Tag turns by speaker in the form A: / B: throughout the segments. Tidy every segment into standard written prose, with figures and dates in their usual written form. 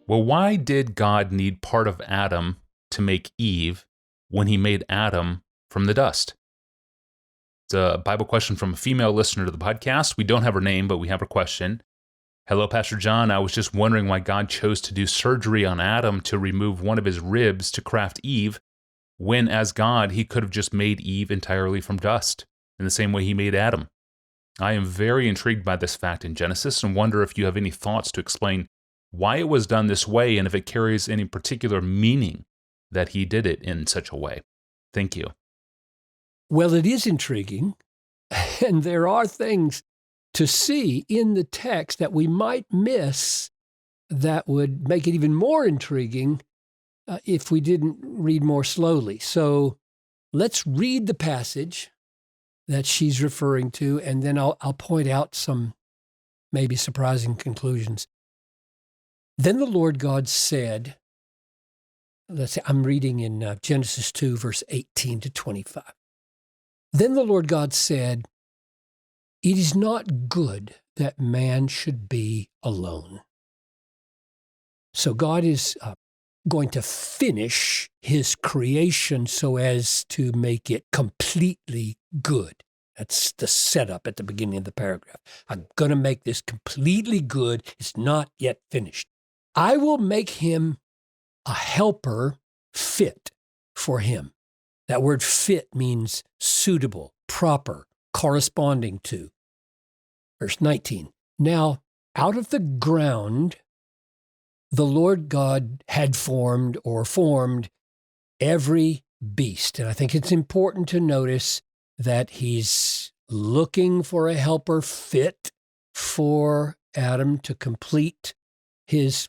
A: Well, why did God need part of Adam to make Eve when he made Adam from the dust? It's a Bible question from a female listener to the podcast. We don't have her name, but we have her question. Hello, Pastor John. I was just wondering why God chose to do surgery on Adam to remove one of his ribs to craft Eve, when as God, he could have just made Eve entirely from dust, in the same way he made Adam. I am very intrigued by this fact in Genesis and wonder if you have any thoughts to explain why it was done this way and if it carries any particular meaning that he did it in such a way. Thank you.
B: Well, it is intriguing, and there are things to see in the text that we might miss that would make it even more intriguing if we didn't read more slowly. So let's read the passage that she's referring to, and then I'll point out some maybe surprising conclusions. Then the Lord God said, I'm reading in Genesis 2, verse 18 to 25. Then the Lord God said, "It is not good that man should be alone." So God is going to finish his creation so as to make it completely good. That's the setup at the beginning of the paragraph. I'm going to make this completely good. It's not yet finished. I will make him a helper fit for him. That word fit means suitable, proper, corresponding to. Verse 19. Now, out of the ground, the Lord God had formed every beast. And I think it's important to notice that he's looking for a helper fit for Adam to complete his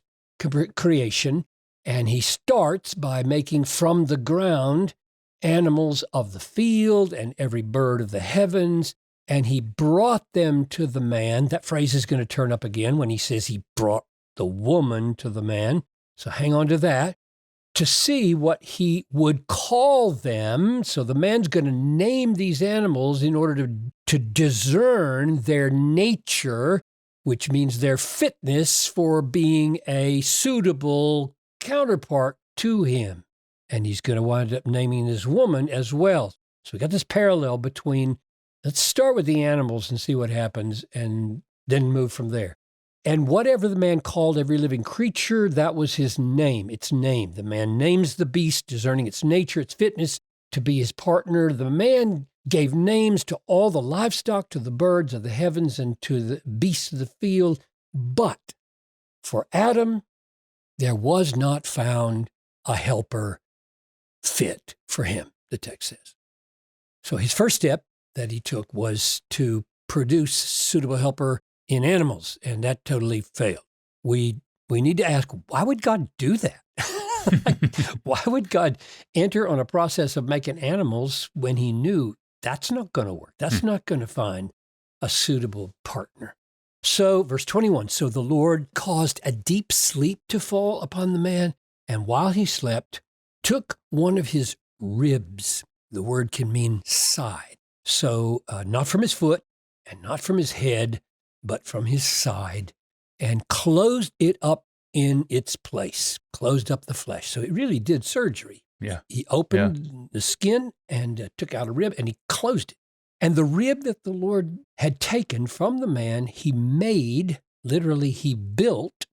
B: creation. And he starts by making from the ground animals of the field and every bird of the heavens, and he brought them to the man. That phrase is going to turn up again when he says he brought the woman to the man. So hang on to that. To see what he would call them. So the man's going to name these animals in order to discern their nature, which means their fitness for being a suitable counterpart to him. And he's going to wind up naming this woman as well. So we got this parallel between, let's start with the animals and see what happens, and then move from there. And whatever the man called every living creature, that was his name, its name. The man names the beast, discerning its nature, its fitness to be his partner. The man gave names to all the livestock, to the birds of the heavens, and to the beasts of the field. But for Adam, there was not found a helper fit for him, the text says. So his first step that he took was to produce suitable helper in animals, and that totally failed. We need to ask, why would God do that? Why would God enter on a process of making animals when he knew that's not going to work? That's not going to find a suitable partner. So verse 21, so the Lord caused a deep sleep to fall upon the man, and while he slept, took one of his ribs. The word can mean side. So not from his foot and not from his head, but from his side, and closed it up in its place, closed up the flesh. So it really did surgery.
A: Yeah.
B: He opened the skin and took out a rib, and he closed it. And the rib that the Lord had taken from the man, he made, literally he built,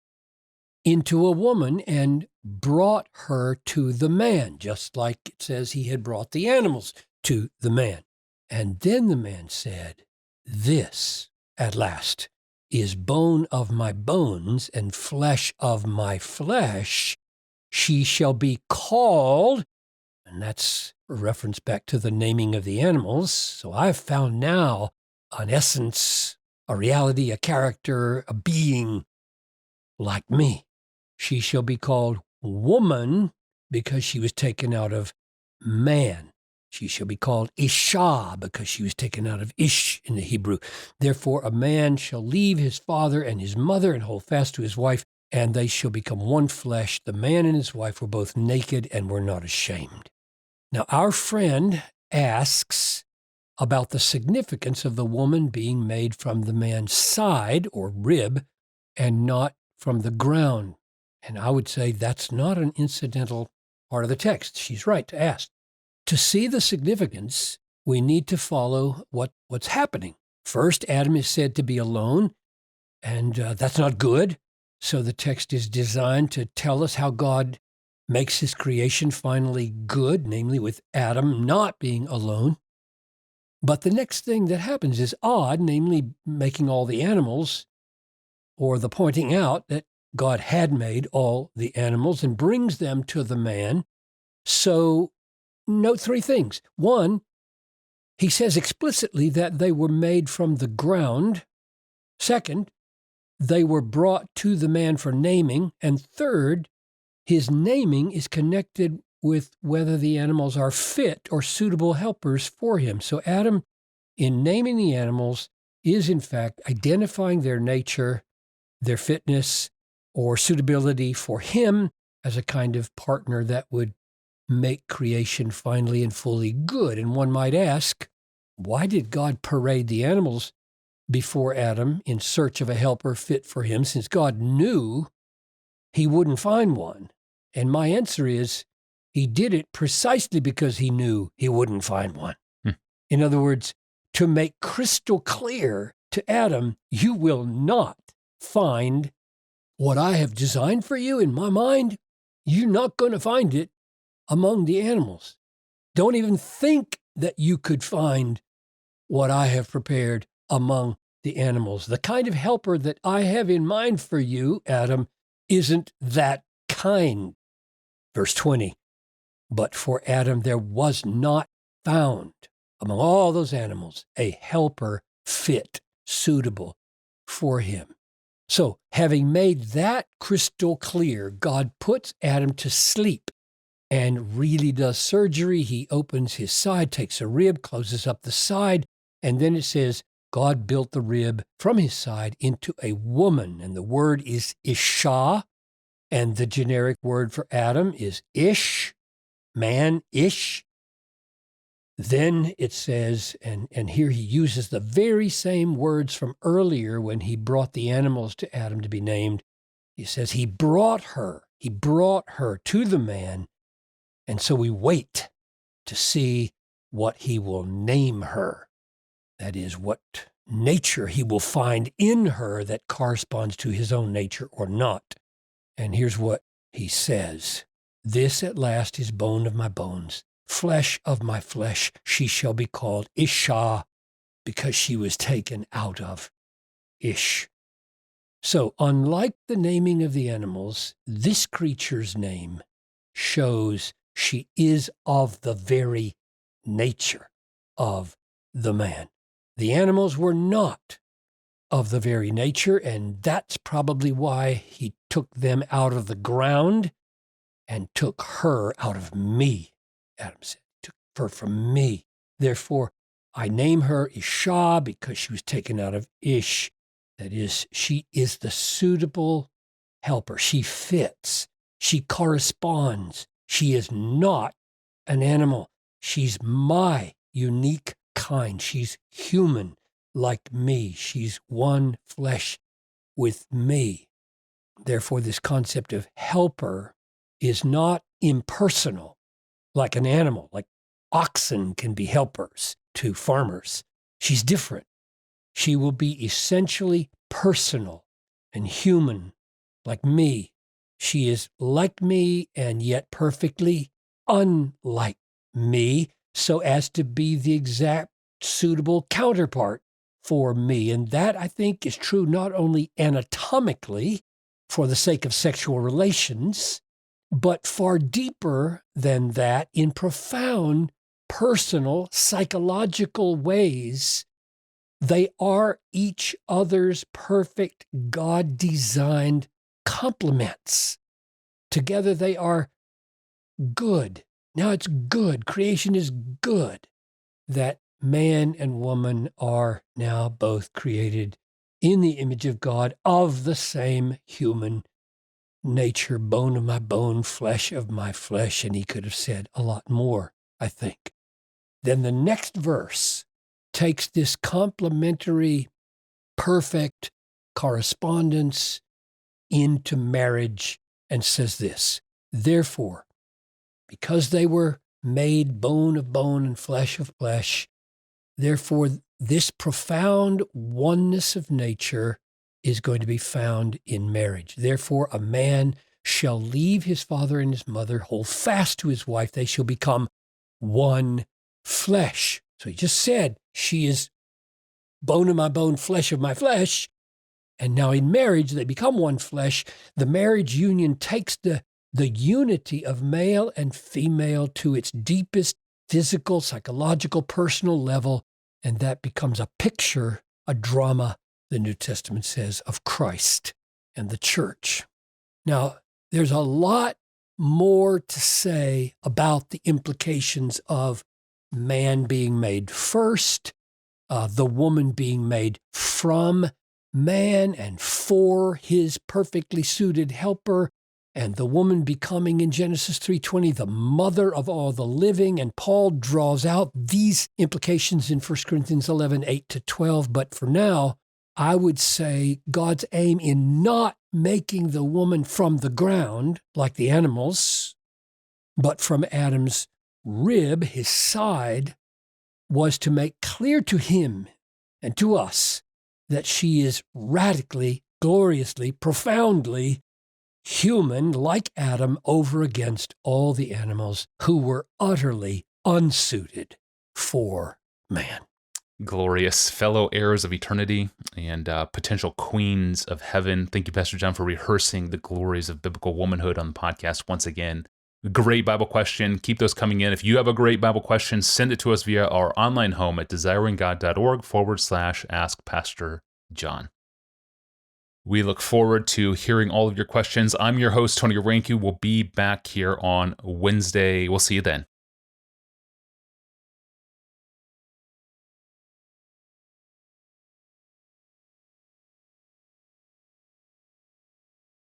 B: into a woman and brought her to the man, just like it says he had brought the animals to the man. And then the man said, "This, at last, is bone of my bones and flesh of my flesh. She shall be called," and that's a reference back to the naming of the animals. So I've found now an essence, a reality, a character, a being like me. She shall be called woman because she was taken out of man. She shall be called Isha because she was taken out of Ish in the Hebrew. Therefore, a man shall leave his father and his mother and hold fast to his wife, and they shall become one flesh. The man and his wife were both naked and were not ashamed. Now, our friend asks about the significance of the woman being made from the man's side or rib and not from the ground. And I would say that's not an incidental part of the text. She's right to ask. To see the significance, we need to follow what's happening. First, Adam is said to be alone, and that's not good. So the text is designed to tell us how God makes his creation finally good, namely with Adam not being alone. But the next thing that happens is odd, namely making all the animals, or the pointing out that God had made all the animals and brings them to the man. So note three things. One, he says explicitly that they were made from the ground. Second, they were brought to the man for naming. And third, his naming is connected with whether the animals are fit or suitable helpers for him. So Adam, in naming the animals, is in fact identifying their nature, their fitness, or suitability for him as a kind of partner that would make creation finally and fully good. And one might ask, why did God parade the animals before Adam in search of a helper fit for him, since God knew he wouldn't find one? And my answer is, he did it precisely because he knew he wouldn't find one. In other words, to make crystal clear to Adam, you will not find what I have designed for you in my mind. You're not going to find it among the animals. Don't even think that you could find what I have prepared among the animals. The kind of helper that I have in mind for you, Adam, isn't that kind. Verse 20, but for Adam there was not found among all those animals a helper fit, suitable for him. So having made that crystal clear, God puts Adam to sleep and really does surgery. He opens his side, takes a rib, closes up the side, and then it says God built the rib from his side into a woman. And the word is Isha, and the generic word for Adam is Ish, man, Ish. Then it says, and here he uses the very same words from earlier when he brought the animals to Adam to be named. He says he brought her to the man. And so we wait to see what he will name her. That is, what nature he will find in her that corresponds to his own nature or not. And here's what he says. This at last is bone of my bones, flesh of my flesh. She shall be called Isha, because she was taken out of Ish. So unlike the naming of the animals, this creature's name shows she is of the very nature of the man. The animals were not of the very nature, and that's probably why he took them out of the ground and took her out of me, Adam said. Took her from me. Therefore, I name her Isha because she was taken out of Ish. That is, she is the suitable helper. She fits. She corresponds. She is not an animal. She's my unique kind. She's human like me. She's one flesh with me. Therefore, this concept of helper is not impersonal like an animal, like oxen can be helpers to farmers. She's different. She will be essentially personal and human like me. She is like me and yet perfectly unlike me, so as to be the exact suitable counterpart for me. And that, I think, is true not only anatomically for the sake of sexual relations, but far deeper than that in profound personal, psychological ways. They are each other's perfect God-designed complements. Together they are good. Now it's good. Creation is good that man and woman are now both created in the image of God, of the same human nature, bone of my bone, flesh of my flesh. And he could have said a lot more, I think. Then the next verse takes this complementary, perfect correspondence into marriage and says this, therefore, because they were made bone of bone and flesh of flesh, therefore this profound oneness of nature is going to be found in marriage. Therefore, a man shall leave his father and his mother, hold fast to his wife, they shall become one flesh. So he just said, she is bone of my bone, flesh of my flesh. And now in marriage, they become one flesh. The marriage union takes the unity of male and female to its deepest physical, psychological, personal level. And that becomes a picture, a drama, the New Testament says, of Christ and the church. Now, there's a lot more to say about the implications of man being made first, the woman being made from man and for his perfectly suited helper, and the woman becoming in Genesis 3:20 the mother of all the living. And Paul draws out these implications in 1 Corinthians 11:8-12. But for now, I would say God's aim in not making the woman from the ground, like the animals, but from Adam's rib, his side, was to make clear to him and to us that she is radically, gloriously, profoundly human, like Adam, over against all the animals who were utterly unsuited for man.
A: Glorious fellow heirs of eternity and potential queens of heaven. Thank you, Pastor John, for rehearsing the glories of biblical womanhood on the podcast once again. Great Bible question. Keep those coming in. If you have a great Bible question, send it to us via our online home at desiringgod.org/Ask Pastor John. We look forward to hearing all of your questions. I'm your host, Tony Ranku. We'll be back here on Wednesday. We'll see you then.